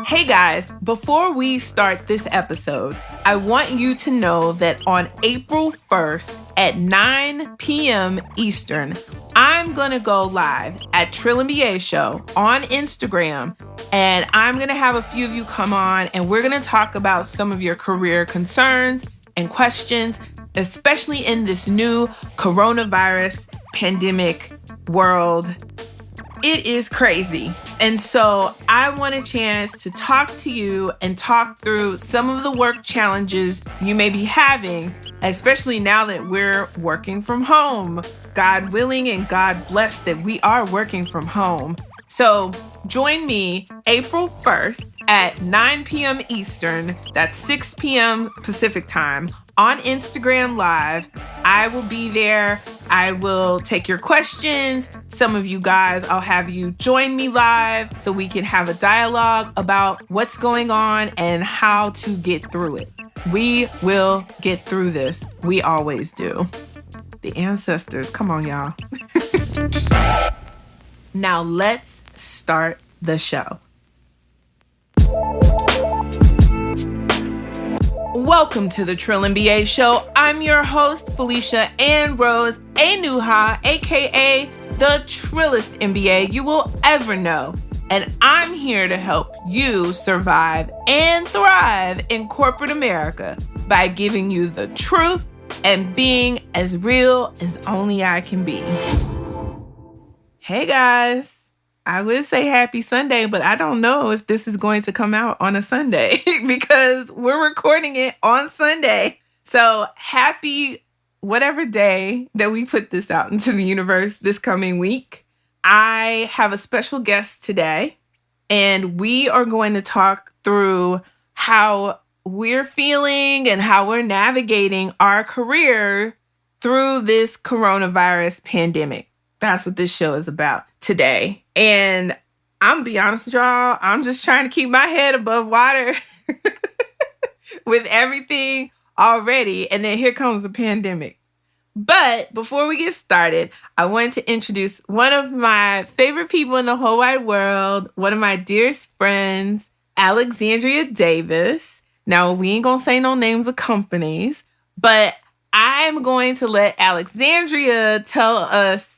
Hey guys, before we start this episode, I want you to know that on April 1st at 9 p.m. Eastern, I'm going to go live at Trill NBA Show on Instagram, and I'm going to have a few of you come on, and we're going to talk about some of your career concerns and questions, especially in this new coronavirus pandemic world. It is crazy. And so I want a chance to talk to you and talk through some of the work challenges you may be having, especially now that we're working from home. God willing and God bless that we are working from home. So join me April 1st at 9 p.m. Eastern, that's 6 p.m. Pacific time, on Instagram Live. I will be there. I will take your questions. Some of you guys, I'll have you join me live so we can have a dialogue about what's going on and how to get through it. We will get through this. We always do. The ancestors, come on, y'all. Now let's start the show. Welcome to the Trill NBA Show. I'm your host, Felicia Ann Rose Anuha, aka the Trillest NBA you will ever know. And I'm here to help you survive and thrive in corporate America by giving you the truth and being as real as only I can be. Hey guys. I would say happy Sunday, but I don't know if this is going to come out on a Sunday because we're recording it on Sunday. So happy whatever day that we put this out into the universe this coming week. I have a special guest today, and we are going to talk through how we're feeling and how we're navigating our career through this coronavirus pandemic. That's what this show is about today. And I'm gonna be honest with y'all, I'm just trying to keep my head above water with everything already. And then here comes the pandemic. But before we get started, I wanted to introduce one of my favorite people in the whole wide world, one of my dearest friends, Alexandrea Davis. Now, we ain't gonna say no names of companies, but I'm going to let Alexandrea tell us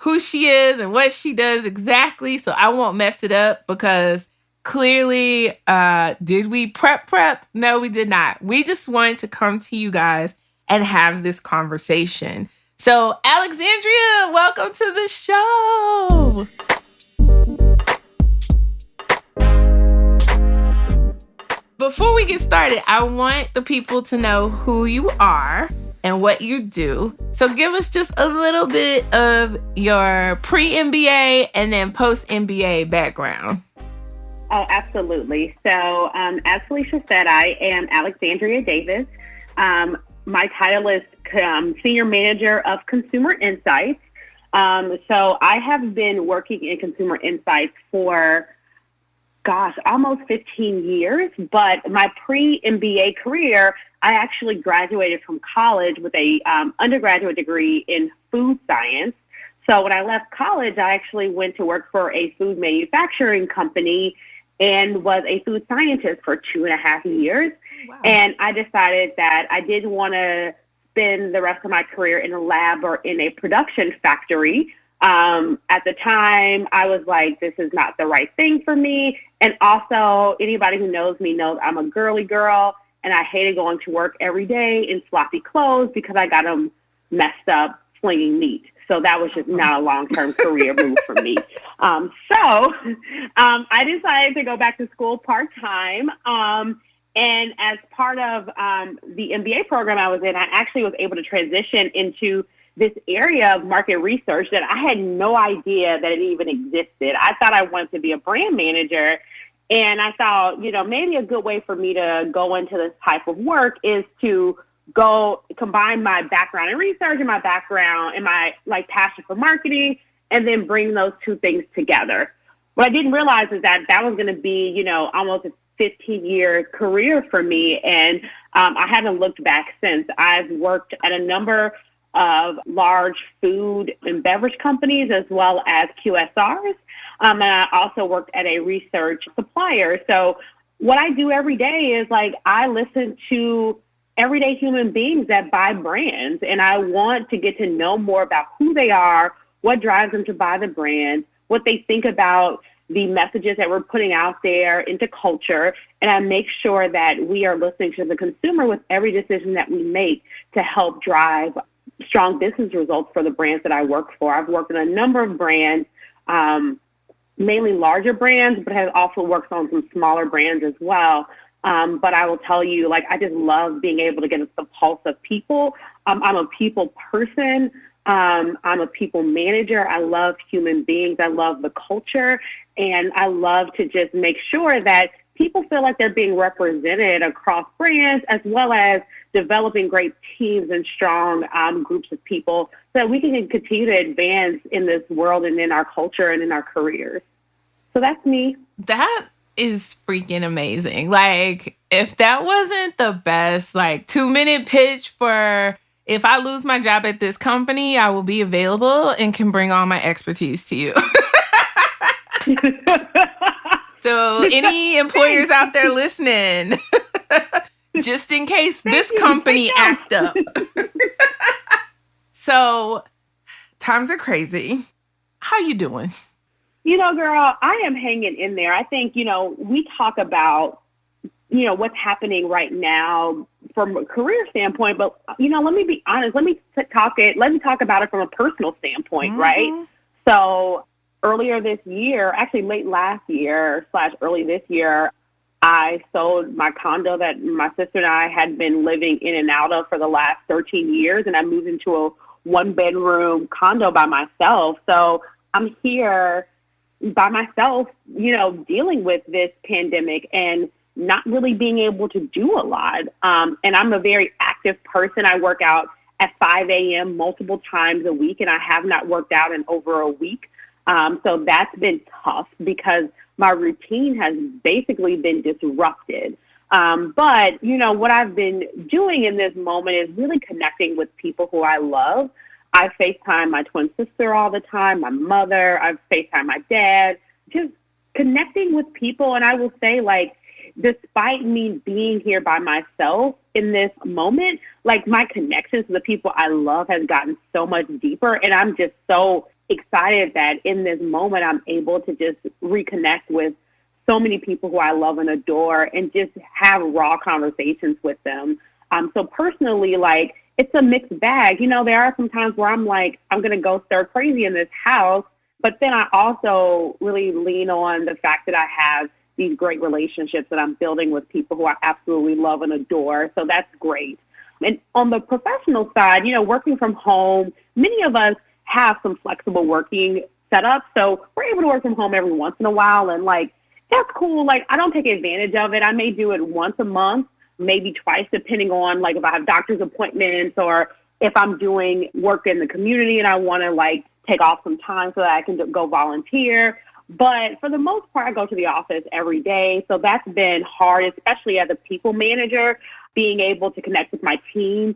who she is and what she does exactly, so I won't mess it up because clearly, did we prep? No, we did not. We just wanted to come to you guys and have this conversation. So, Alexandrea, welcome to the show. Before we get started, I want the people to know who you are and what you do. So give us just a little bit of your pre-MBA and then post-MBA background. Oh, absolutely. So as Felicia said, I am Alexandrea Davis. My title is Senior Manager of Consumer Insights. So I have been working in consumer insights for almost 15 years. But my pre-MBA career, I actually graduated from college with a undergraduate degree in food science. So when I left college, I actually went to work for a food manufacturing company and was a food scientist for 2.5 years. Wow. And I decided that I didn't want to spend the rest of my career in a lab or in a production factory. At the time, I was like, this is not the right thing for me. And also, anybody who knows me knows I'm a girly girl, and I hated going to work every day in sloppy clothes because I got them messed up flinging meat. So that was just not a long-term career move for me. So I decided to go back to school part-time. And as part of the MBA program I was in, I actually was able to transition into this area of market research that I had no idea that it even existed. I thought I wanted to be a brand manager. And I thought, maybe a good way for me to go into this type of work is to go combine my background in research and my background and my passion for marketing, and then bring those two things together. What I didn't realize is that was going to be, almost a 15-year career for me. And I haven't looked back since. I've worked at a number of large food and beverage companies as well as QSRs. And I also worked at a research supplier. So what I do every day is like, I listen to everyday human beings that buy brands, and I want to get to know more about who they are, what drives them to buy the brand, what they think about the messages that we're putting out there into culture. And I make sure that we are listening to the consumer with every decision that we make to help drive strong business results for the brands that I work for. I've worked in a number of brands, mainly larger brands, but have also worked on some smaller brands as well. But I will tell you, like, I just love being able to get the pulse of people. I'm a people person. I'm a people manager. I love human beings. I love the culture. And I love to just make sure that people feel like they're being represented across brands, as well as developing great teams and strong groups of people so that we can continue to advance in this world and in our culture and in our careers. So that's me. That is freaking amazing. Like, if that wasn't the best, like, 2-minute pitch for if I lose my job at this company, I will be available and can bring all my expertise to you. So any employers out there listening, just in case this company act up. So times are crazy. How you doing? Girl, I am hanging in there. I think, we talk about, what's happening right now from a career standpoint, but, let me be honest. Let me talk about it from a personal standpoint, right? So earlier this year, actually late last year / early this year, I sold my condo that my sister and I had been living in and out of for the last 13 years, and I moved into a 1-bedroom condo by myself. So I'm here by myself, dealing with this pandemic and not really being able to do a lot. And I'm a very active person. I work out at 5 a.m. multiple times a week, and I have not worked out in over a week. So that's been tough because my routine has basically been disrupted. But, what I've been doing in this moment is really connecting with people who I love. I FaceTime my twin sister all the time, my mother. I FaceTime my dad, just connecting with people. And I will say, like, despite me being here by myself in this moment, like, my connections to the people I love has gotten so much deeper. And I'm just so excited that in this moment, I'm able to just reconnect with so many people who I love and adore and just have raw conversations with them. So personally, like, it's a mixed bag. There are some times where I'm like, I'm going to go stir crazy in this house. But then I also really lean on the fact that I have these great relationships that I'm building with people who I absolutely love and adore. So that's great. And on the professional side, working from home, many of us have some flexible working setup. So we're able to work from home every once in a while. And, like, that's cool. Like, I don't take advantage of it. I may do it once a month, maybe twice, depending on, like, if I have doctor's appointments or if I'm doing work in the community and I want to, like, take off some time so that I can go volunteer. But for the most part, I go to the office every day. So that's been hard, especially as a people manager, being able to connect with my team.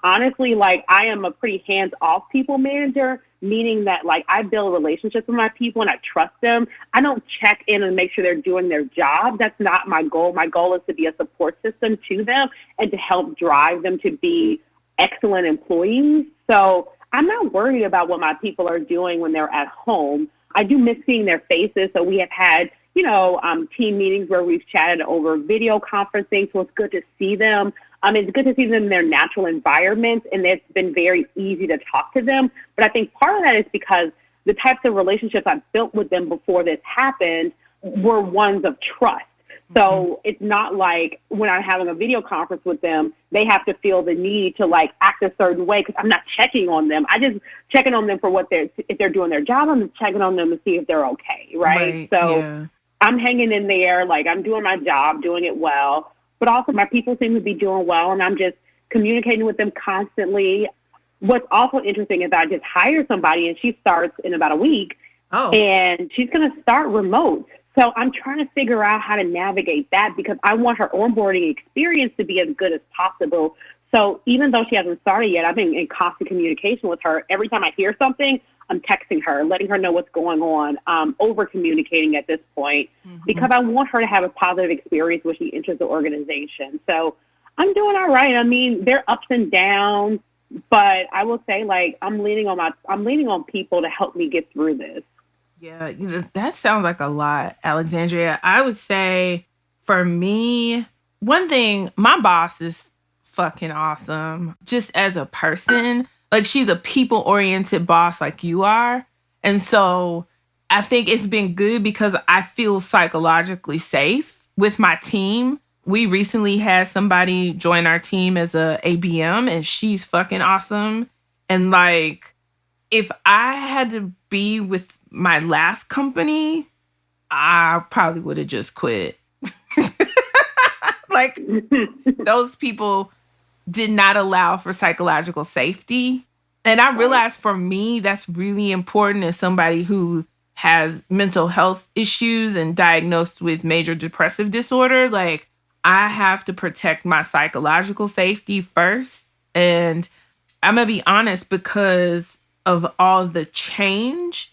Honestly, like, I am a pretty hands-off people manager, meaning that, like, I build relationships with my people and I trust them. I don't check in and make sure they're doing their job. That's not my goal. My goal is to be a support system to them and to help drive them to be excellent employees. So I'm not worried about what my people are doing when they're at home. I do miss seeing their faces. So we have had, team meetings where we've chatted over video conferencing. So it's good to see them. It's good to see them in their natural environments, and it's been very easy to talk to them. But I think part of that is because the types of relationships I've built with them before this happened were ones of trust. So it's not like when I'm having a video conference with them, they have to feel the need to, like, act a certain way because I'm not checking on them. I just checking on them for if they're doing their job. I'm checking on them to see if they're okay, right? So yeah. I'm hanging in there, like, I'm doing my job, doing it well. But also my people seem to be doing well, and I'm just communicating with them constantly. What's also interesting is I just hired somebody, and she starts in about a week, and she's going to start remote. So I'm trying to figure out how to navigate that because I want her onboarding experience to be as good as possible. So even though she hasn't started yet, I've been in constant communication with her. Every time I hear something, I'm texting her, letting her know what's going on, over communicating at this point, because I want her to have a positive experience when she enters the organization. So I'm doing all right. I mean, there are ups and downs, but I will say, like, I'm leaning on people to help me get through this. Yeah, that sounds like a lot, Alexandria. I would say for me, one thing, my boss is fucking awesome. Just as a person, like she's a people-oriented boss like you are. And so I think it's been good because I feel psychologically safe with my team. We recently had somebody join our team as a ABM and she's fucking awesome. And like, if I had to be with my last company, I probably would have just quit. Like, those people did not allow for psychological safety. And I realized for me, that's really important as somebody who has mental health issues and diagnosed with major depressive disorder. Like, I have to protect my psychological safety first. And I'm going to be honest, because of all the change,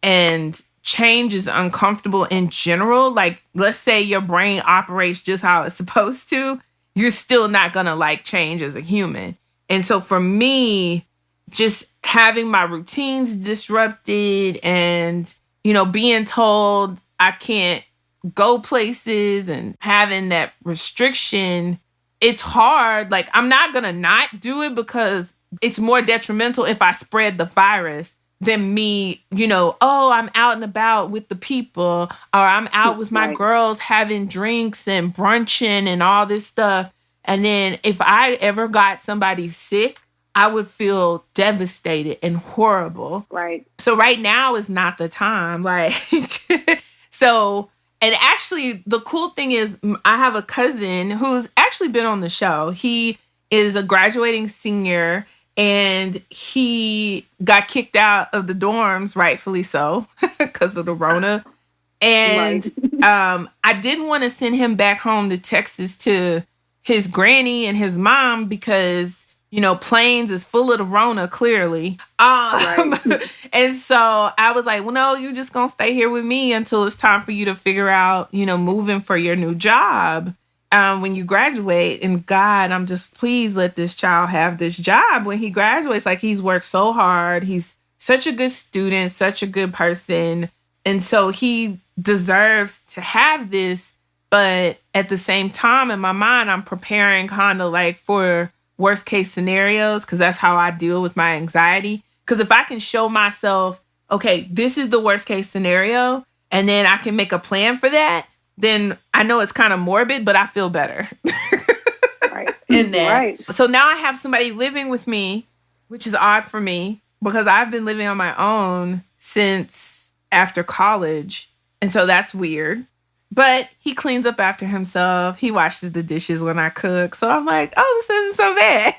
and change is uncomfortable in general. Like, let's say your brain operates just how it's supposed to, you're still not going to like change as a human. And so for me, just having my routines disrupted and, being told I can't go places and having that restriction, it's hard. Like, I'm not going to not do it because it's more detrimental if I spread the virus than me, I'm out and about with the people, or I'm out with my girls having drinks and brunching and all this stuff. And then if I ever got somebody sick, I would feel devastated and horrible. Right. So right now is not the time. Like, so, and actually the cool thing is I have a cousin who's actually been on the show. He is a graduating senior. And he got kicked out of the dorms, rightfully so, because of the Rona. And I didn't want to send him back home to Texas to his granny and his mom because, Plains is full of the Rona, clearly. And so I was like, well, no, you're just going to stay here with me until it's time for you to figure out, moving for your new job. When you graduate, and God, I'm just, please let this child have this job when he graduates. Like, he's worked so hard. He's such a good student, such a good person. And so he deserves to have this. But at the same time, in my mind, I'm preparing kind of like for worst case scenarios, because that's how I deal with my anxiety. Because if I can show myself, okay, this is the worst case scenario, and then I can make a plan for that, then I know it's kind of morbid, but I feel better. Right. In that. Right. So now I have somebody living with me, which is odd for me because I've been living on my own since after college. And so that's weird. But he cleans up after himself. He washes the dishes when I cook. So I'm like, oh, this isn't so bad.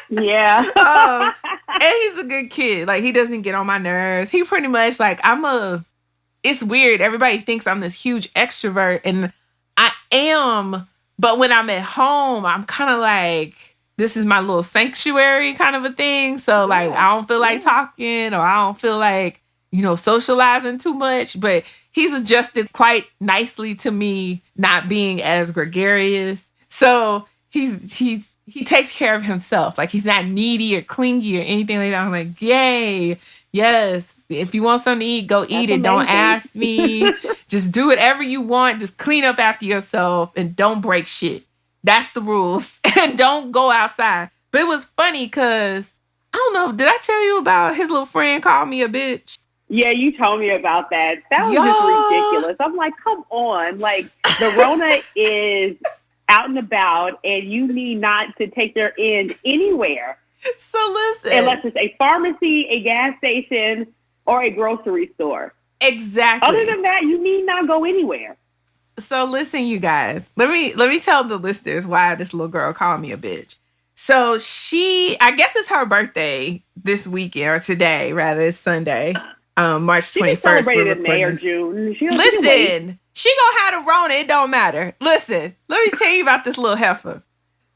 Yeah. And he's a good kid. Like, he doesn't get on my nerves. He pretty much, like, it's weird. Everybody thinks I'm this huge extrovert, and I am. But when I'm at home, I'm kind of like, this is my little sanctuary kind of a thing. So, like, I don't feel like talking, or I don't feel like, socializing too much. But he's adjusted quite nicely to me not being as gregarious. So he takes care of himself. Like, he's not needy or clingy or anything like that. I'm like, yay, yes. If you want something to eat, go eat it. Don't ask me. Just do whatever you want. Just clean up after yourself and don't break shit. That's the rules. And don't go outside. But it was funny because, I don't know, did I tell you about his little friend called me a bitch? Yeah, you told me about that. That was just ridiculous. I'm like, come on. Like, the Rona is out and about, and you need not to take your end anywhere. So listen. Unless it's a pharmacy, a gas station, or a grocery store. Exactly. Other than that, you need not go anywhere. So listen, you guys. Let me tell the listeners why this little girl called me a bitch. So I guess it's her birthday this weekend, or today, rather. It's Sunday, March 21st. She celebrated in May or June. Listen, she gonna have the Rona. It don't matter. Listen, let me tell you about this little heifer.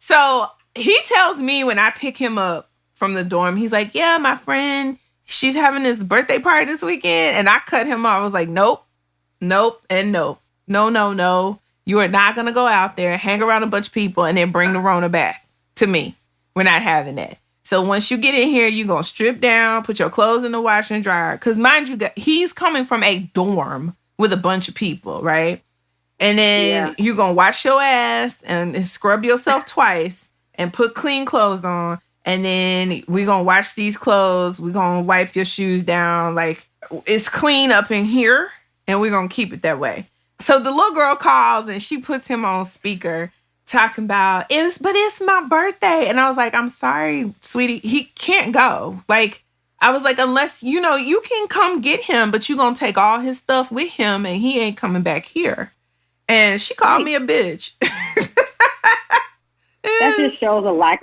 So he tells me when I pick him up from the dorm, he's like, yeah, my friend, she's having this birthday party this weekend. And I cut him off. I was like, nope, nope, and nope. No, no, no. You are not going to go out there, hang around a bunch of people, and then bring the Rona back to me. We're not having that. So once you get in here, you're going to strip down, put your clothes in the washer and dryer. Because mind you, he's coming from a dorm with a bunch of people, right? And then you're going to wash your ass and scrub yourself twice and put clean clothes on. And then we're going to wash these clothes. We're going to wipe your shoes down. Like, it's clean up in here, and we're going to keep it that way. So the little girl calls, and she puts him on speaker talking about, but it's my birthday. And I was like, I'm sorry, sweetie. He can't go. Like, I was like, unless, you can come get him, but you're going to take all his stuff with him, and he ain't coming back here. And she called me a bitch. That just shows a lack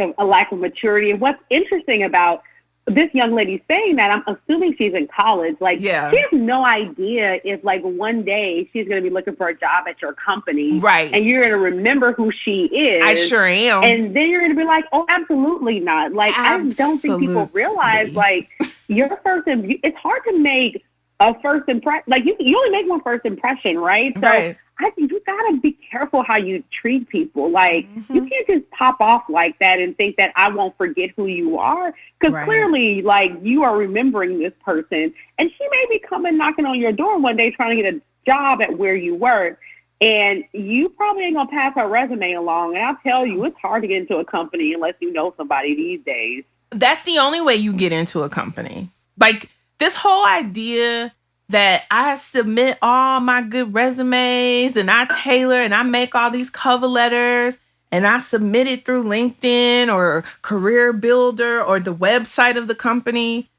of maturity. And what's interesting about this young lady saying that, I'm assuming she's in college. Like, she has no idea if, like, one day she's going to be looking for a job at your company. Right. And you're going to remember who she is. I sure am. And then you're going to be like, oh, absolutely not. Like, absolutely. I don't think people realize, like, it's hard to make a first impression. Like, you only make one first impression, right? So I think you gotta be careful how you treat people. Like, you can't just pop off like that and think that I won't forget who you are. Because clearly, like, you are remembering this person. And she may be coming knocking on your door one day trying to get a job at where you work. And you probably ain't gonna pass her resume along. And I'll tell you, it's hard to get into a company unless you know somebody these days. That's the only way you get into a company. Like, this whole idea that I submit all my good resumes and I tailor and I make all these cover letters and I submit it through LinkedIn or Career Builder or the website of the company,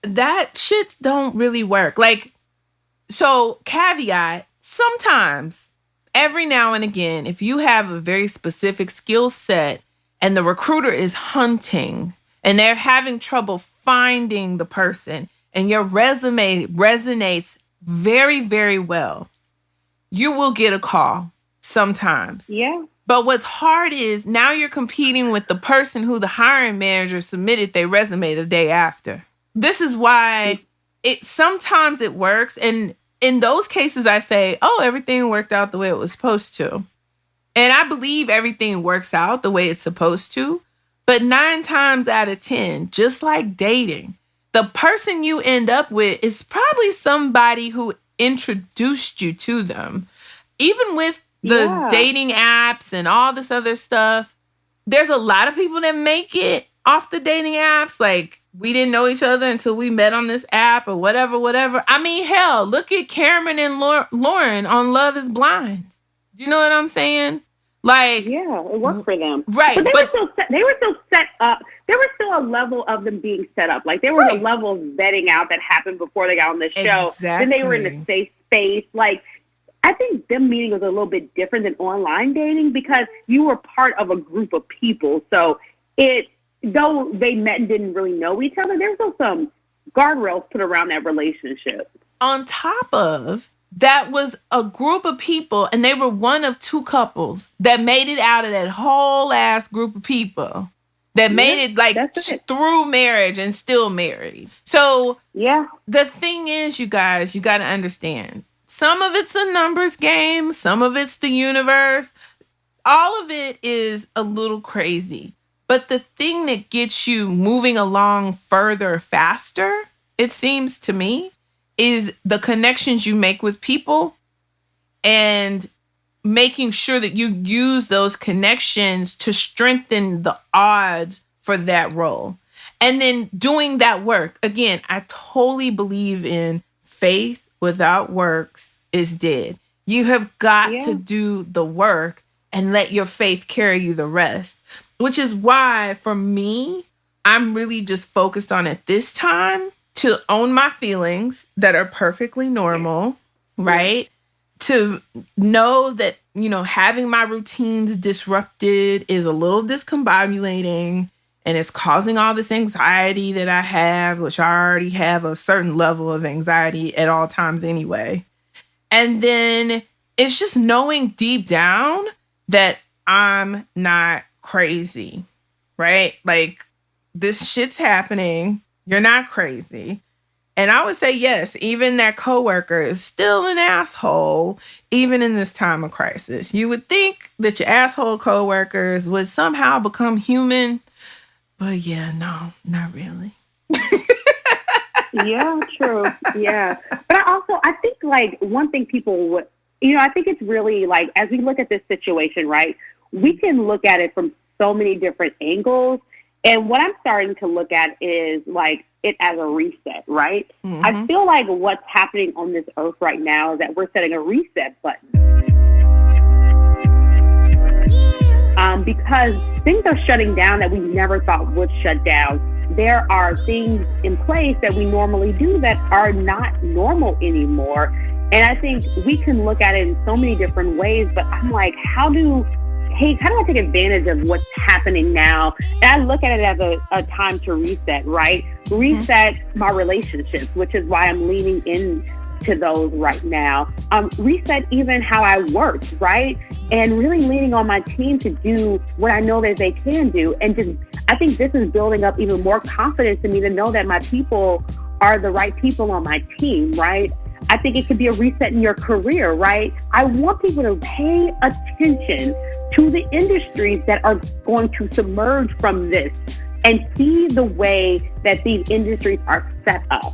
that shit don't really work. Like, so caveat, sometimes, every now and again, if you have a very specific skill set and the recruiter is hunting and they're having trouble finding the person, and your resume resonates very, very well, you will get a call sometimes. Yeah. But what's hard is now you're competing with the person who the hiring manager submitted their resume the day after. This is why sometimes it works. And in those cases, I say, oh, everything worked out the way it was supposed to. And I believe everything works out the way it's supposed to. But 9 times out of 10, just like dating, the person you end up with is probably somebody who introduced you to them. Even with the dating apps and all this other stuff, there's a lot of people that make it off the dating apps. Like, we didn't know each other until we met on this app or whatever. I mean, hell, look at Cameron and Lauren on Love is Blind. Do you know what I'm saying? Like, yeah, it worked for them. Right. But they were still set up. There was still a level of them being set up. Like, there was a level of vetting out that happened before they got on the show. Exactly. Then they were in a safe space. Like, I think them meeting was a little bit different than online dating because you were part of a group of people. So though they met and didn't really know each other, there was still some guardrails put around that relationship. On top of that was a group of people, and they were one of 2 couples that made it out of that whole ass group of people that made it like through marriage and still married. So the thing is, you guys, you got to understand, some of it's a numbers game, some of it's the universe. All of it is a little crazy. But the thing that gets you moving along further, faster, it seems to me, is the connections you make with people and making sure that you use those connections to strengthen the odds for that role. And then doing that work. Again, I totally believe in faith without works is dead. You have got to do the work and let your faith carry you the rest. Which is why, for me, I'm really just focused on at this time to own my feelings that are perfectly normal, right? To know that, having my routines disrupted is a little discombobulating and it's causing all this anxiety that I have, which I already have a certain level of anxiety at all times anyway. And then it's just knowing deep down that I'm not crazy, right? Like, this shit's happening. You're not crazy. And I would say, yes, even that coworker is still an asshole, even in this time of crisis. You would think that your asshole coworkers would somehow become human. But yeah, no, not really. Yeah, true. Yeah. But I think like one thing people would, I think it's really like, as we look at this situation, right, we can look at it from so many different angles. And what I'm starting to look at is like it as a reset, right? Mm-hmm. I feel like what's happening on this earth right now is that we're setting a reset button. Because things are shutting down that we never thought would shut down. There are things in place that we normally do that are not normal anymore. And I think we can look at it in so many different ways, but I'm like, how do I take advantage of what's happening now? And I look at it as a time to reset, right? Reset my relationships, which is why I'm leaning into those right now. Reset even how I work, right? And really leaning on my team to do what I know that they can do. And I think this is building up even more confidence in me to know that my people are the right people on my team, right? I think it could be a reset in your career, right? I want people to pay attention to the industries that are going to submerge from this and see the way that these industries are set up.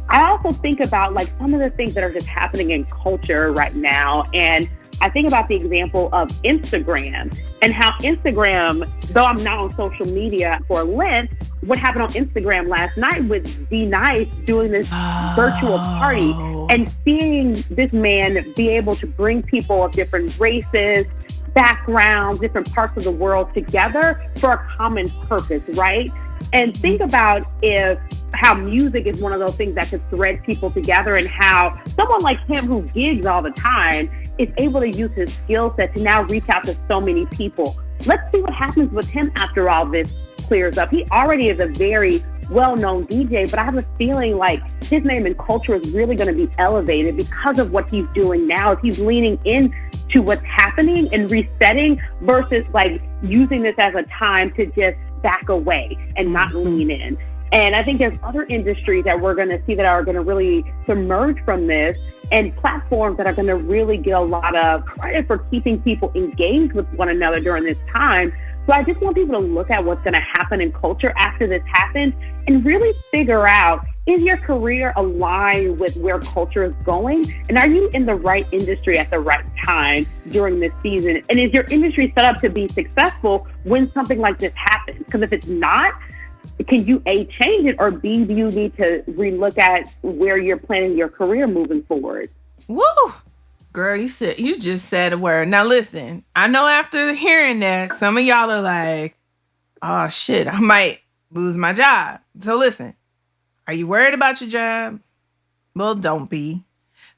I also think about like some of the things that are just happening in culture right now. And I think about the example of Instagram and how Instagram, though I'm not on social media for Lent, what happened on Instagram last night with D Nice doing this virtual party and seeing this man be able to bring people of different races, backgrounds, different parts of the world together for a common purpose, right? And think about how music is one of those things that could thread people together, and how someone like him who gigs all the time is able to use his skill set to now reach out to so many people. Let's see what happens with him after all this clears up. He already is a very well-known DJ, but I have a feeling like his name and culture is really going to be elevated because of what he's doing now. He's leaning into what's happening and resetting versus like using this as a time to just back away and not lean in. And I think there's other industries that we're going to see that are going to really submerge from this, and platforms that are going to really get a lot of credit for keeping people engaged with one another during this time. So I just want people to look at what's going to happen in culture after this happens and really figure out, is your career aligned with where culture is going? And are you in the right industry at the right time during this season? And is your industry set up to be successful when something like this happens? Because if it's not, can you A, change it, or B, do you need to relook at where you're planning your career moving forward? Woo! Girl, you just said a word. Now listen, I know after hearing that, some of y'all are like, oh shit, I might lose my job. So listen, are you worried about your job? Well, don't be.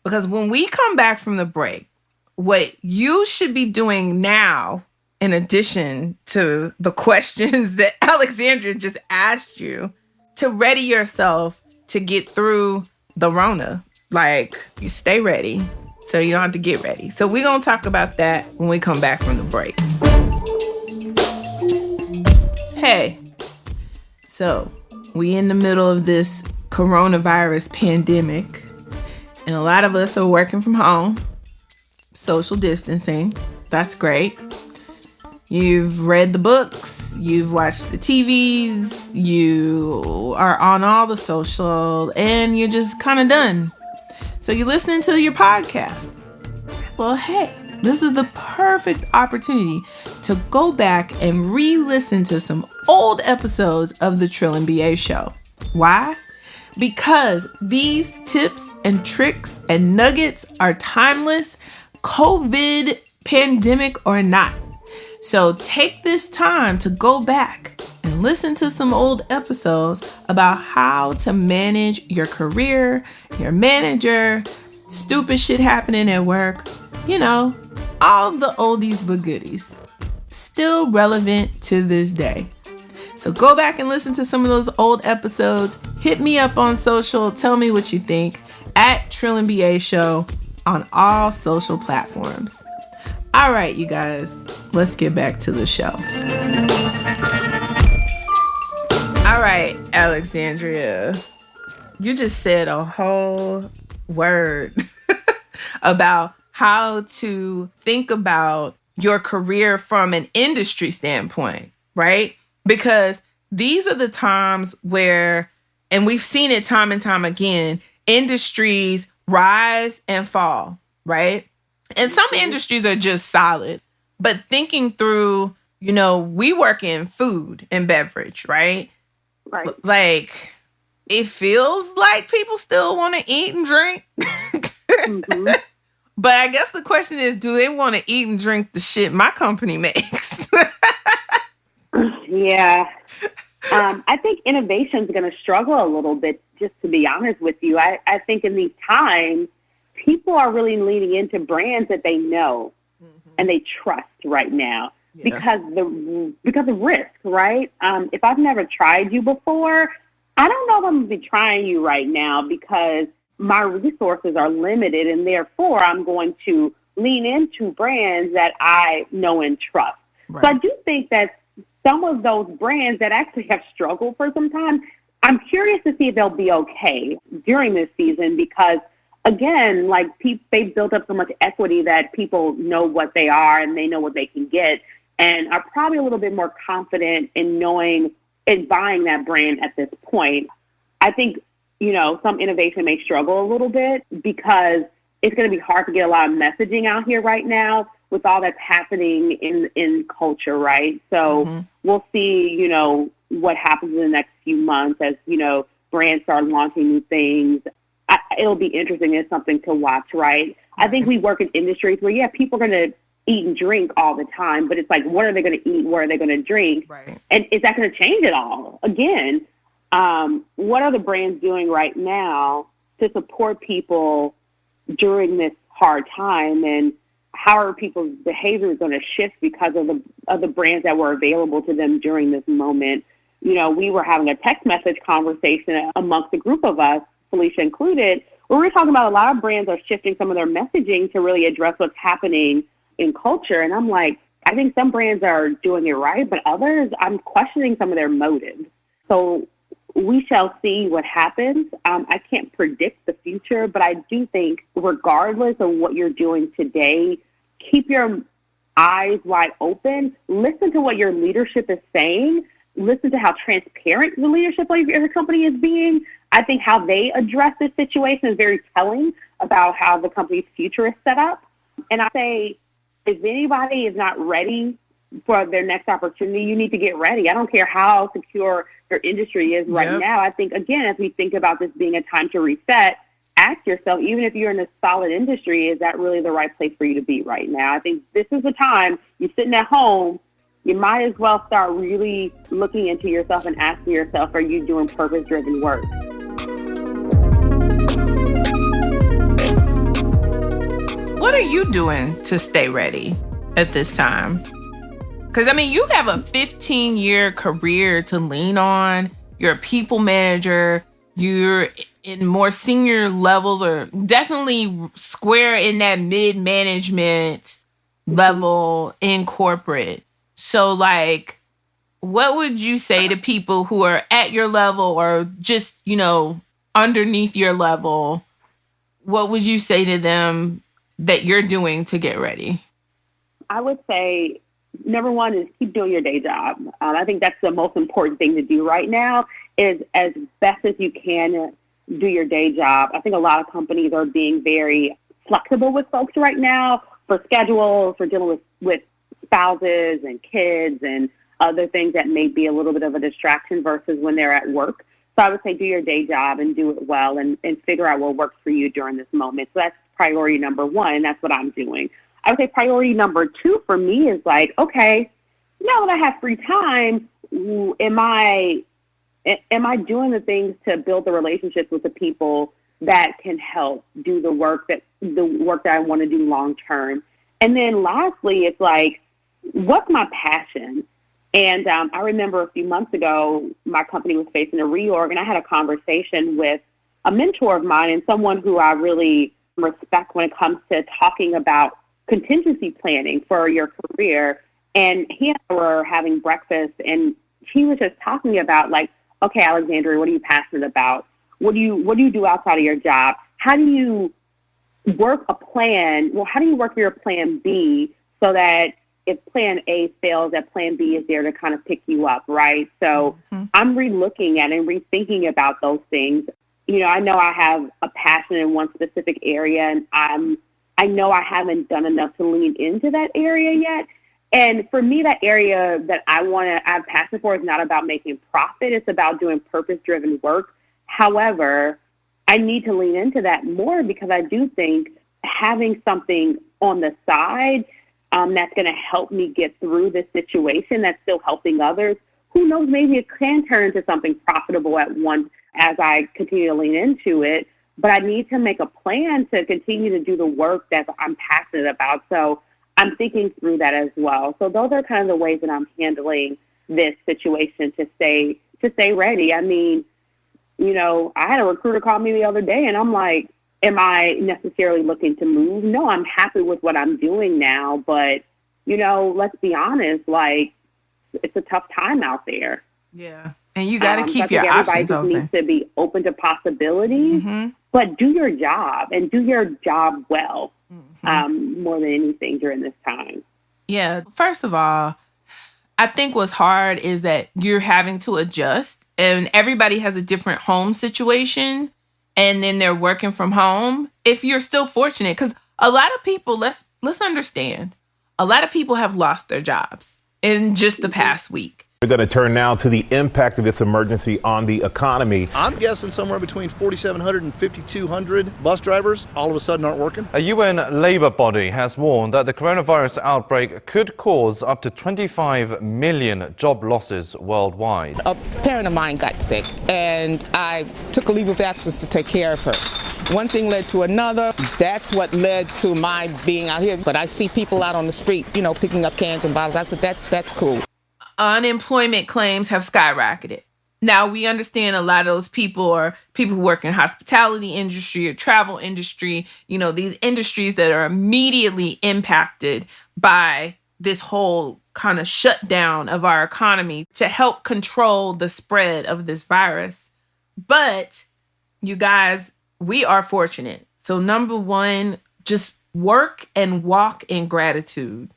Because when we come back from the break, what you should be doing now, in addition to the questions that Alexandria just asked you, to ready yourself to get through the Rona. Like, you stay ready so you don't have to get ready. So we're going to talk about that when we come back from the break. Hey, so we in the middle of this coronavirus pandemic, and a lot of us are working from home, social distancing. That's great. You've read the books, you've watched the TVs, you are on all the social, and you're just kind of done. So you're listening to your podcast. Well, hey, this is the perfect opportunity to go back and re-listen to some old episodes of the Trill MBA show. Why? Because these tips and tricks and nuggets are timeless, COVID pandemic or not. So take this time to go back and listen to some old episodes about how to manage your career, your manager, stupid shit happening at work, all the oldies but goodies. Still relevant to this day. So go back and listen to some of those old episodes. Hit me up on social. Tell me what you think at Trill MBA Show on all social platforms. All right, you guys, let's get back to the show. All right, Alexandria, you just said a whole word about how to think about your career from an industry standpoint, right? Because these are the times where, and we've seen it time and time again, industries rise and fall, right? And some industries are just solid. But thinking through, we work in food and beverage, right? Right. Like, it feels like people still want to eat and drink. Mm-hmm. But I guess the question is, do they want to eat and drink the shit my company makes? Yeah. I think innovation is going to struggle a little bit, just to be honest with you. I think in these times, people are really leaning into brands that they know and they trust right now because of risk, right? If I've never tried you before, I don't know if I'm going to be trying you right now because my resources are limited, and therefore I'm going to lean into brands that I know and trust. Right. So I do think that some of those brands that actually have struggled for some time, I'm curious to see if they'll be okay during this season because, again, like they've built up so much equity that people know what they are and they know what they can get and are probably a little bit more confident in knowing and buying that brand at this point. I think, some innovation may struggle a little bit because it's going to be hard to get a lot of messaging out here right now with all that's happening in culture, right? So we'll see, what happens in the next few months as, brands start launching new things. It'll be interesting. It's something to watch, right? I think we work in industries where, people are going to eat and drink all the time, but it's like, what are they going to eat? What are they going to drink? Right. And is that going to change at all? Again, what are the brands doing right now to support people during this hard time? And how are people's behaviors going to shift because of the brands that were available to them during this moment? We were having a text message conversation amongst a group of us, Felicia included, where we were talking about a lot of brands are shifting some of their messaging to really address what's happening in culture. And I'm like, I think some brands are doing it right, but others, I'm questioning some of their motives. So we shall see what happens. I can't predict the future, but I do think regardless of what you're doing today, keep your eyes wide open. Listen to what your leadership is saying. Listen to how transparent the leadership of your company is being. I think how they address this situation is very telling about how the company's future is set up. And I say, if anybody is not ready for their next opportunity, you need to get ready. I don't care how secure your industry is right now. I think, again, as we think about this being a time to reset, ask yourself, even if you're in a solid industry, is that really the right place for you to be right now? I think this is the time you're sitting at home. You might as well start really looking into yourself and asking yourself, are you doing purpose-driven work? What are you doing to stay ready at this time? Because, you have a 15-year career to lean on. You're a people manager. You're in more senior levels or definitely square in that mid-management level in corporate. So, what would you say to people who are at your level or just, underneath your level? What would you say to them that you're doing to get ready? I would say, number one is keep doing your day job. I think that's the most important thing to do right now is as best as you can do your day job. I think a lot of companies are being very flexible with folks right now for schedules, for dealing with spouses and kids and other things that may be a little bit of a distraction versus when they're at work. So I would say do your day job and do it well and figure out what works for you during this moment. So that's priority number one, and that's what I'm doing. I would say priority number two for me is okay, now that I have free time, am I doing the things to build the relationships with the people that can help do the work that I want to do long term? And then lastly, it's what's my passion? And I remember a few months ago, my company was facing a reorg, and I had a conversation with a mentor of mine and someone who I really respect when it comes to talking about contingency planning for your career. And he and I were having breakfast, and he was just talking about okay, Alexandria, what are you passionate about? What do you do outside of your job? How do you work a plan? Well, how do you work your plan B so that if plan A fails, that plan B is there to kind of pick you up, right? So I'm relooking at and rethinking about those things. You know, I know I have a passion in one specific area, and I know I haven't done enough to lean into that area yet. And for me, that area that I have passion for is not about making profit. It's about doing purpose-driven work. However, I need to lean into that more because I do think having something on the side that's going to help me get through this situation that's still helping others. Who knows, maybe it can turn into something profitable at once as I continue to lean into it. But I need to make a plan to continue to do the work that I'm passionate about. So I'm thinking through that as well. So those are kind of the ways that I'm handling this situation to stay ready. I mean, you know, I had a recruiter call me the other day and I'm like, am I necessarily looking to move? No, I'm happy with what I'm doing now. But, you know, let's be honest, like, it's a tough time out there. Yeah. And you got to keep your options open. Everybody needs to be open to possibilities, but do your job and do your job well more than anything during this time. Yeah. First of all, I think what's hard is that you're having to adjust, and everybody has a different home situation, and then they're working from home. If you're still fortunate, because a lot of people, let's understand, a lot of people have lost their jobs in just the past week. We're going to turn now to the impact of this emergency on the economy. I'm guessing somewhere between 4,700 and 5,200 bus drivers all of a sudden aren't working. A UN labor body has warned that the coronavirus outbreak could cause up to 25 million job losses worldwide. A parent of mine got sick, and I took a leave of absence to take care of her. One thing led to another. That's what led to my being out here. But I see people out on the street, you know, picking up cans and bottles. I said, that's cool. Unemployment claims have skyrocketed. Now, we understand a lot of those people are people who work in hospitality industry or travel industry, you know, these industries that are immediately impacted by this whole kind of shutdown of our economy to help control the spread of this virus. But you guys, we are fortunate. So number one, just work and walk in gratitude,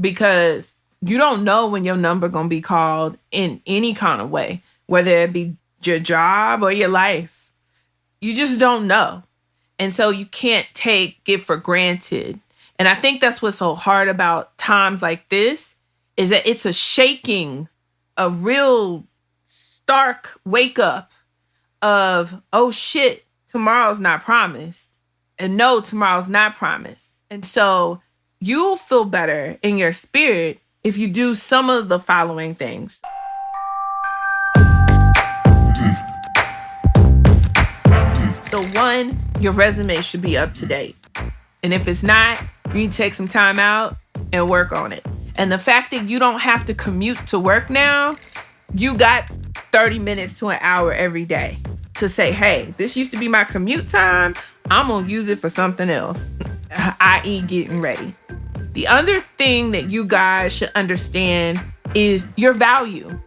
because you don't know when your number going to be called in any kind of way, whether it be your job or your life. You just don't know. And so you can't take it for granted. And I think that's what's so hard about times like this, is that it's a shaking, a real stark wake up of, oh shit, tomorrow's not promised. And no, tomorrow's not promised. And so you'll feel better in your spirit if you do some of the following things. So one, your resume should be up to date. And if it's not, you need to take some time out and work on it. And the fact that you don't have to commute to work now, you got 30 minutes to an hour every day to say, hey, this used to be my commute time. I'm going to use it for something else, i.e. getting ready. The other thing that you guys should understand is your value.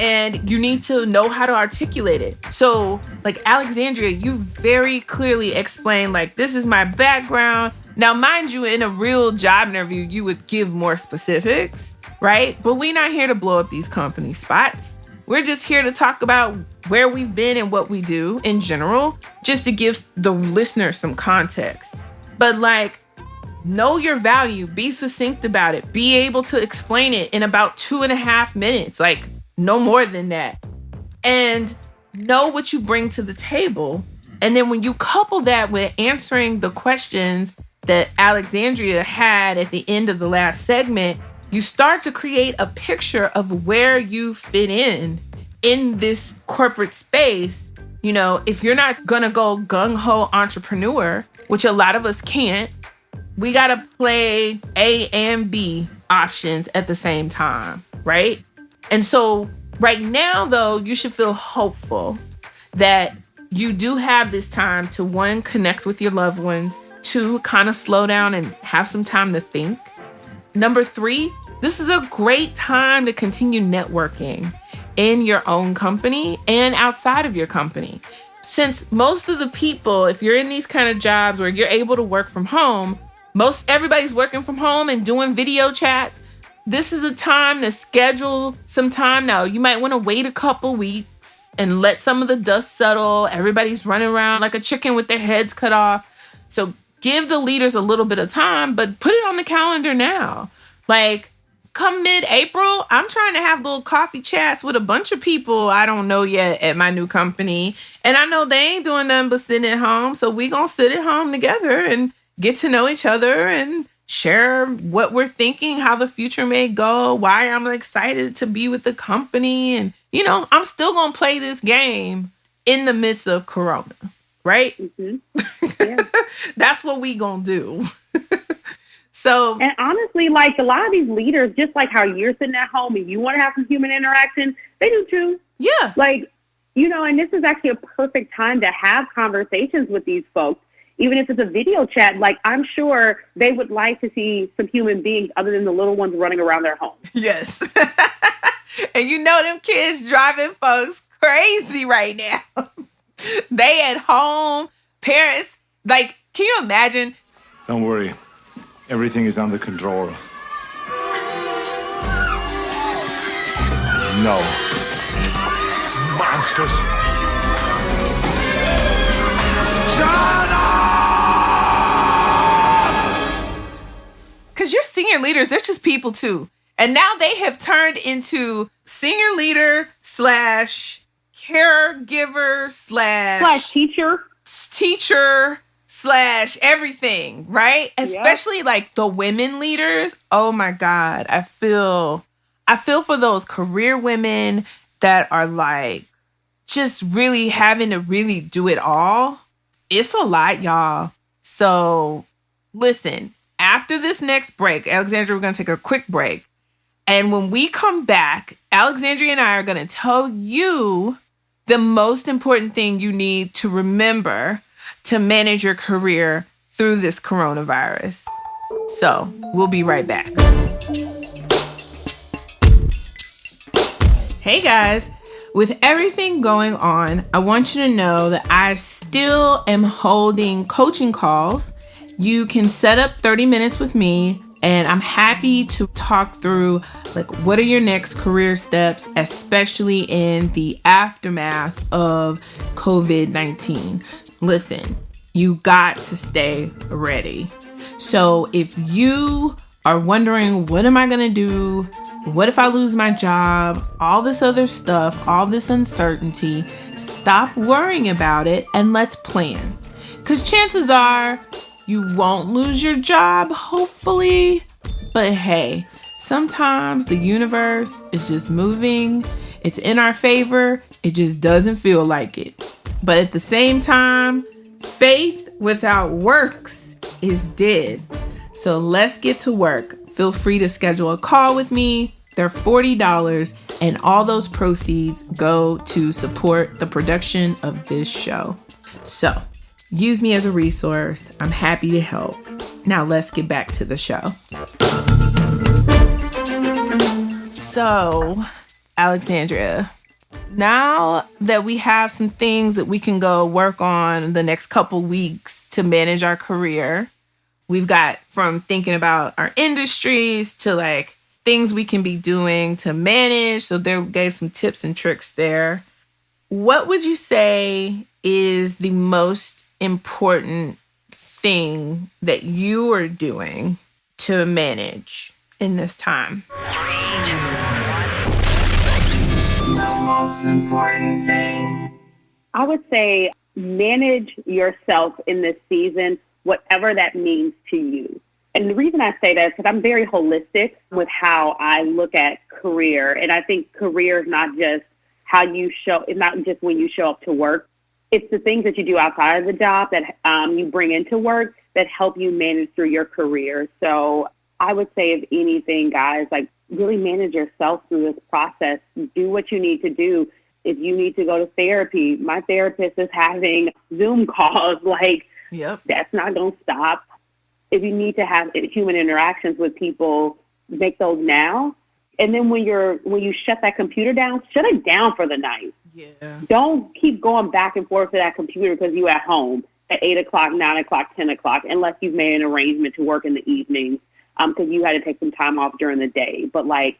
And you need to know how to articulate it. So, like Alexandria, you very clearly explained, like, this is my background. Now, mind you, in a real job interview, you would give more specifics, right? But we're not here to blow up these company spots. We're just here to talk about where we've been and what we do in general, just to give the listeners some context. But like, know your value, be succinct about it, be able to explain it in about 2.5 minutes, like no more than that. And know what you bring to the table. And then when you couple that with answering the questions that Alexandria had at the end of the last segment, you start to create a picture of where you fit in this corporate space. You know, if you're not gonna go gung-ho entrepreneur, which a lot of us can't, we got to play A and B options at the same time, right? And so right now, though, you should feel hopeful that you do have this time to, one, connect with your loved ones, two, kind of slow down and have some time to think. Number three, this is a great time to continue networking in your own company and outside of your company. Since most of the people, if you're in these kind of jobs where you're able to work from home, everybody's working from home and doing video chats. This is a time to schedule some time. Now, you might want to wait a couple weeks and let some of the dust settle. Everybody's running around like a chicken with their heads cut off. So give the leaders a little bit of time, but put it on the calendar now. Like, come mid-April, I'm trying to have little coffee chats with a bunch of people I don't know yet at my new company. And I know they ain't doing nothing but sitting at home. So we gonna sit at home together and get to know each other and share what we're thinking, how the future may go, why I'm excited to be with the company. And, I'm still gonna play this game in the midst of Corona, right? Mm-hmm. Yeah. That's what we gonna do. So, and honestly, like a lot of these leaders, just like how you're sitting at home and you want to have some human interaction, they do too. Yeah. Like, and this is actually a perfect time to have conversations with these folks, even if it's a video chat. Like, I'm sure they would like to see some human beings other than the little ones running around their home. Yes. And them kids driving folks crazy right now. They at home, parents, like, can you imagine? Don't worry. Everything is under control. No. Monsters. Shut up! Because you're senior leaders, they're just people too. And now they have turned into senior leader / caregiver / teacher / everything, right? Especially like the women leaders. Oh my God. I feel for those career women that are like just really having to really do it all. It's a lot, y'all. So listen, after this next break, Alexandria, we're going to take a quick break. And when we come back, Alexandria and I are going to tell you the most important thing you need to remember to manage your career through this coronavirus. So we'll be right back. Hey guys, with everything going on, I want you to know that I still am holding coaching calls. You can set up 30 minutes with me, and I'm happy to talk through what are your next career steps, especially in the aftermath of COVID-19. Listen, you got to stay ready. So if you are wondering, what am I going to do? What if I lose my job? All this other stuff, all this uncertainty, stop worrying about it and let's plan. Because chances are you won't lose your job, hopefully. But hey, sometimes the universe is just moving. It's in our favor. It just doesn't feel like it. But at the same time, faith without works is dead. So let's get to work. Feel free to schedule a call with me. They're $40, and all those proceeds go to support the production of this show. So use me as a resource. I'm happy to help. Now let's get back to the show. So, Alexandria, now that we have some things that we can go work on the next couple weeks to manage our career, we've got from thinking about our industries to things we can be doing to manage. So there gave some tips and tricks there. What would you say is the most important thing that you are doing to manage in this time? The most important thing. I would say manage yourself in this season, whatever that means to you. And the reason I say that is because I'm very holistic with how I look at career. And I think career is not just how you show, it's not just when you show up to work. It's the things that you do outside of the job that you bring into work that help you manage through your career. So I would say, if anything, guys, really manage yourself through this process. Do what you need to do. If you need to go to therapy, my therapist is having Zoom calls. Yep. That's not going to stop. If you need to have human interactions with people, make those now. And then when you shut that computer down, shut it down for the night. Yeah. Don't keep going back and forth to that computer because you at home at 8 o'clock, 9 o'clock, 10 o'clock, unless you've made an arrangement to work in the evening because you had to take some time off during the day. But, like,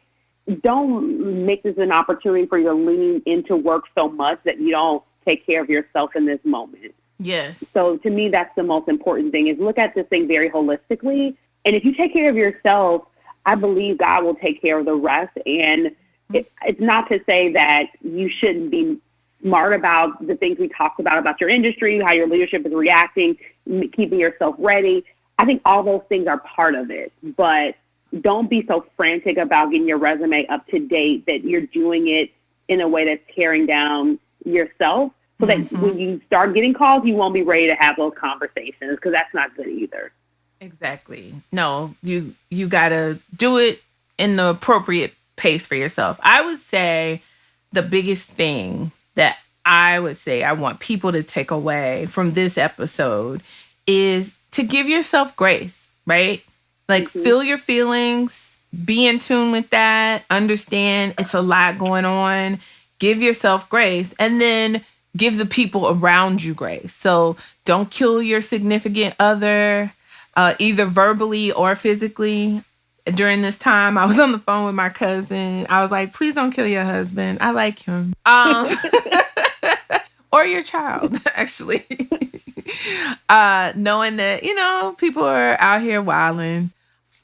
don't make this an opportunity for you to lean into work so much that you don't take care of yourself in this moment. Yes. So to me, that's the most important thing, is look at this thing very holistically. And if you take care of yourself, I believe God will take care of the rest. And it's not to say that you shouldn't be smart about the things we talked about your industry, how your leadership is reacting, keeping yourself ready. I think all those things are part of it. But don't be so frantic about getting your resume up to date that you're doing it in a way that's tearing down yourself, so that when you start getting calls, you won't be ready to have those conversations, because that's not good either. Exactly. No, you got to do it in the appropriate pace for yourself. I would say the biggest thing that I would say I want people to take away from this episode is to give yourself grace, right? Like, feel your feelings, be in tune with that, understand it's a lot going on, give yourself grace, and then give the people around you grace. So don't kill your significant other, either verbally or physically. During this time, I was on the phone with my cousin. I was like, please don't kill your husband. I like him. Or your child, actually. Knowing that, people are out here wilding.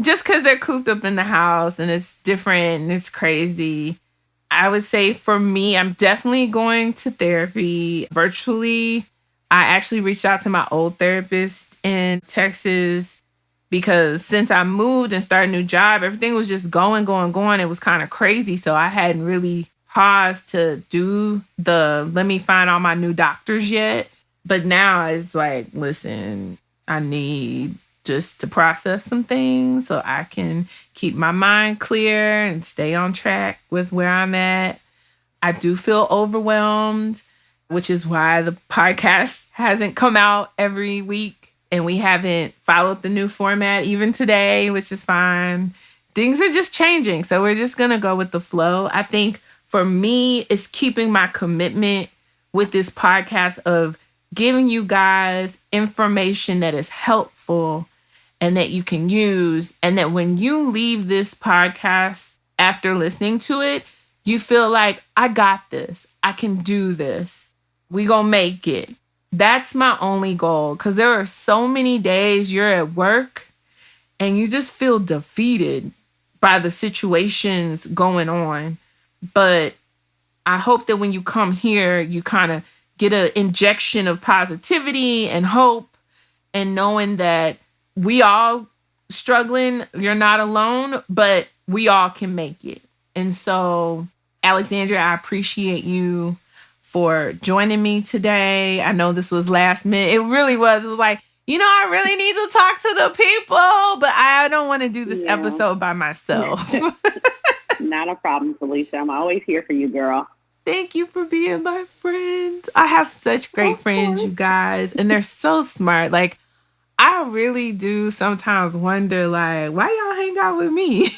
Just because they're cooped up in the house and it's different and it's crazy. I would say for me, I'm definitely going to therapy virtually. I actually reached out to my old therapist in Texas because since I moved and started a new job, everything was just going. It was kind of crazy. So I hadn't really paused to do let me find all my new doctors yet. But now it's like, listen, I need just to process some things so I can keep my mind clear and stay on track with where I'm at. I do feel overwhelmed, which is why the podcast hasn't come out every week and we haven't followed the new format even today, which is fine. Things are just changing. So we're just going to go with the flow. I think for me, it's keeping my commitment with this podcast of giving you guys information that is helpful and that you can use, and that when you leave this podcast after listening to it, you feel like, I got this. I can do this. We gonna make it. That's my only goal, because there are so many days you're at work and you just feel defeated by the situations going on. But I hope that when you come here, you kind of get an injection of positivity and hope, and knowing that we all struggling, you're not alone, but we all can make it. And so, Alexandria, I appreciate you for joining me today. I know this was last minute. It really was. It was like, I really need to talk to the people, but I don't want to do this episode by myself. Not a problem, Felicia. I'm always here for you, girl. Thank you for being my friend. I have such great friends, you guys, and they're so smart. Like, I really do sometimes wonder, like, why y'all hang out with me?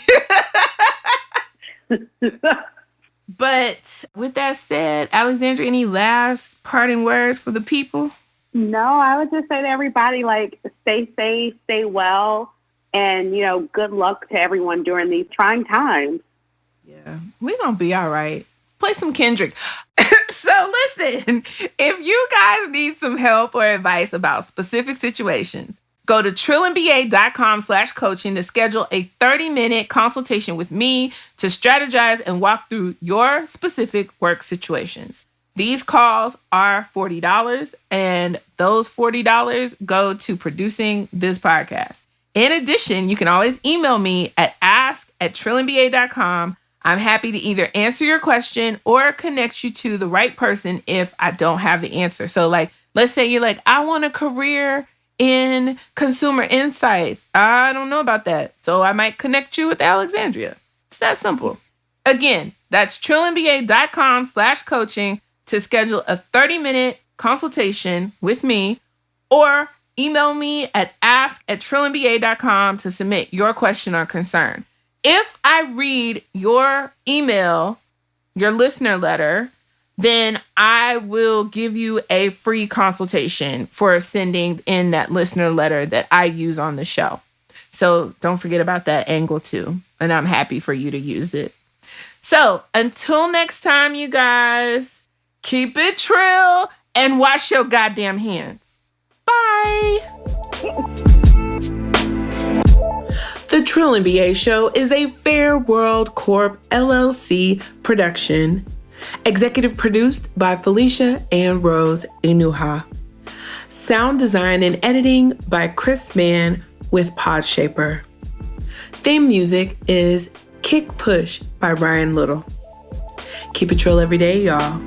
But with that said, Alexandra, any last parting words for the people? No, I would just say to everybody, like, stay safe, stay well, and, good luck to everyone during these trying times. Yeah, we're going to be all right. Play some Kendrick. So listen, if you guys need some help or advice about specific situations, go to trillandba.com/coaching to schedule a 30-minute consultation with me to strategize and walk through your specific work situations. These calls are $40, and those $40 go to producing this podcast. In addition, you can always email me at ask@trillandba.com. I'm happy to either answer your question or connect you to the right person if I don't have the answer. So, like, let's say you're like, I want a career in consumer insights. I don't know about that. So I might connect you with Alexandria. It's that simple. Again, that's trillandba.com/coaching to schedule a 30-minute consultation with me, or email me at ask@trillandba.com to submit your question or concern. if I read your email, your listener letter, then I will give you a free consultation for sending in that listener letter that I use on the show. So don't forget about that angle too. And I'm happy for you to use it. So until next time, you guys, keep it trill and wash your goddamn hands. Bye. The Trill NBA Show is a Fair World Corp LLC production. Executive produced by Felicia and Rose Inuha. Sound design and editing by Chris Mann with Podshaper. Theme music is Kick Push by Ryan Little. Keep it trill every day, y'all.